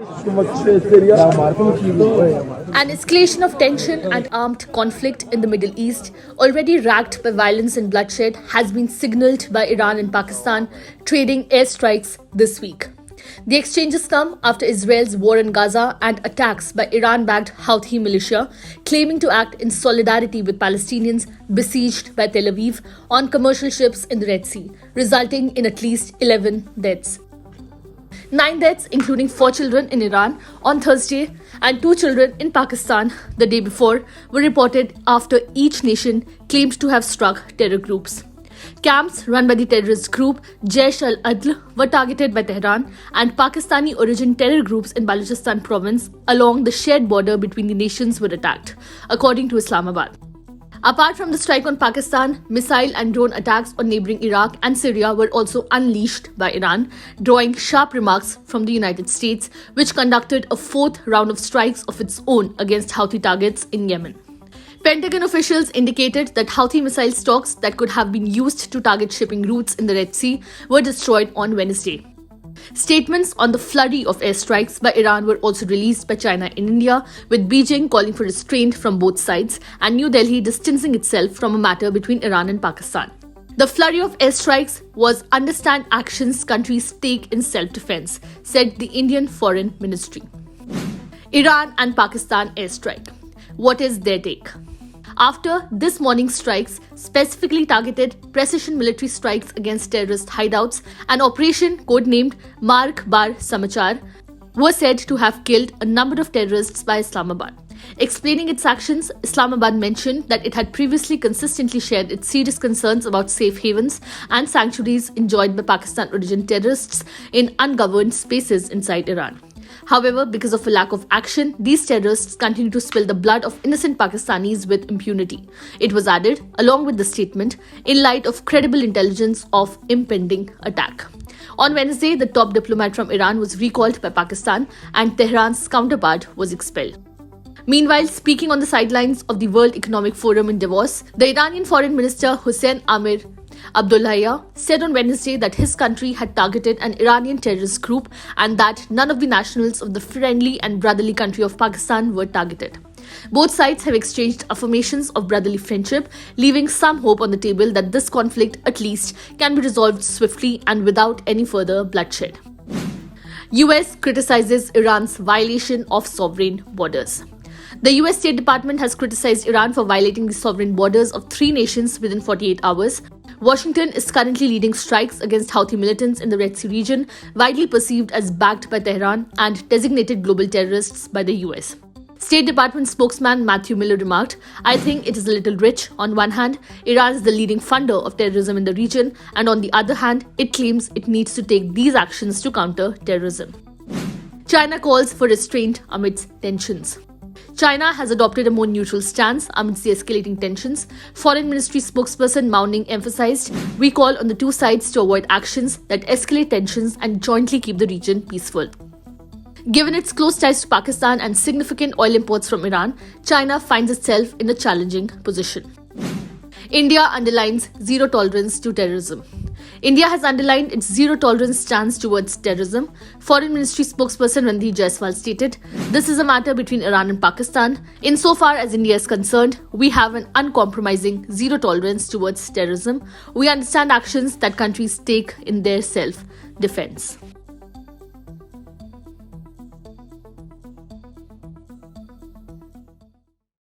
An escalation of tension and armed conflict in the Middle East, already racked by violence and bloodshed, has been signaled by Iran and Pakistan trading airstrikes this week. The exchanges come after Israel's war in Gaza and attacks by Iran-backed Houthi militia, claiming to act in solidarity with Palestinians besieged by Tel Aviv on commercial ships in the Red Sea, resulting in at least 11 deaths. 9 deaths, including 4 children in Iran on Thursday and 2 children in Pakistan the day before, were reported after each nation claimed to have struck terror groups. Camps run by the terrorist group Jaish al-Adl were targeted by Tehran and Pakistani-origin terror groups in Baluchistan province along the shared border between the nations were attacked, according to Islamabad. Apart from the strike on Pakistan, missile and drone attacks on neighboring Iraq and Syria were also unleashed by Iran, drawing sharp remarks from the United States, which conducted a 4th round of strikes of its own against Houthi targets in Yemen. Pentagon officials indicated that Houthi missile stocks that could have been used to target shipping routes in the Red Sea were destroyed on Wednesday. Statements on the flurry of airstrikes by Iran were also released by China and India, with Beijing calling for restraint from both sides and New Delhi distancing itself from a matter between Iran and Pakistan. The flurry of airstrikes was understand actions countries take in self-defense, said the Indian Foreign Ministry. Iran and Pakistan airstrike. What is their take? After this morning's strikes, specifically targeted precision military strikes against terrorist hideouts, an operation codenamed Mark Bar Samachar was said to have killed a number of terrorists by Islamabad. Explaining its actions, Islamabad mentioned that it had previously consistently shared its serious concerns about safe havens and sanctuaries enjoyed by Pakistan-origin terrorists in ungoverned spaces inside Iran. However, because of a lack of action, these terrorists continue to spill the blood of innocent Pakistanis with impunity. It was added, along with the statement, in light of credible intelligence of impending attack. On Wednesday, the top diplomat from Iran was recalled by Pakistan and Tehran's counterpart was expelled. Meanwhile, speaking on the sidelines of the World Economic Forum in Davos, the Iranian Foreign Minister Hossein Amir Abdullahian said on Wednesday that his country had targeted an Iranian terrorist group and that none of the nationals of the friendly and brotherly country of Pakistan were targeted. Both sides have exchanged affirmations of brotherly friendship, leaving some hope on the table that this conflict, at least, can be resolved swiftly and without any further bloodshed. US criticizes Iran's violation of sovereign borders. The US State Department has criticized Iran for violating the sovereign borders of 3 nations within 48 hours. Washington is currently leading strikes against Houthi militants in the Red Sea region, widely perceived as backed by Tehran and designated global terrorists by the US. State Department spokesman Matthew Miller remarked, "I think it is a little rich. On one hand, Iran is the leading funder of terrorism in the region, and on the other hand, it claims it needs to take these actions to counter terrorism." China calls for restraint amidst tensions. China has adopted a more neutral stance amidst the escalating tensions. Foreign Ministry spokesperson Mao Ning emphasized, "We call on the two sides to avoid actions that escalate tensions and jointly keep the region peaceful." Given its close ties to Pakistan and significant oil imports from Iran, China finds itself in a challenging position. India underlines zero tolerance to terrorism. India has underlined its zero-tolerance stance towards terrorism. Foreign Ministry spokesperson Randhir Jaiswal stated, "This is a matter between Iran and Pakistan. Insofar as India is concerned, we have an uncompromising zero tolerance towards terrorism. We understand actions that countries take in their self-defense."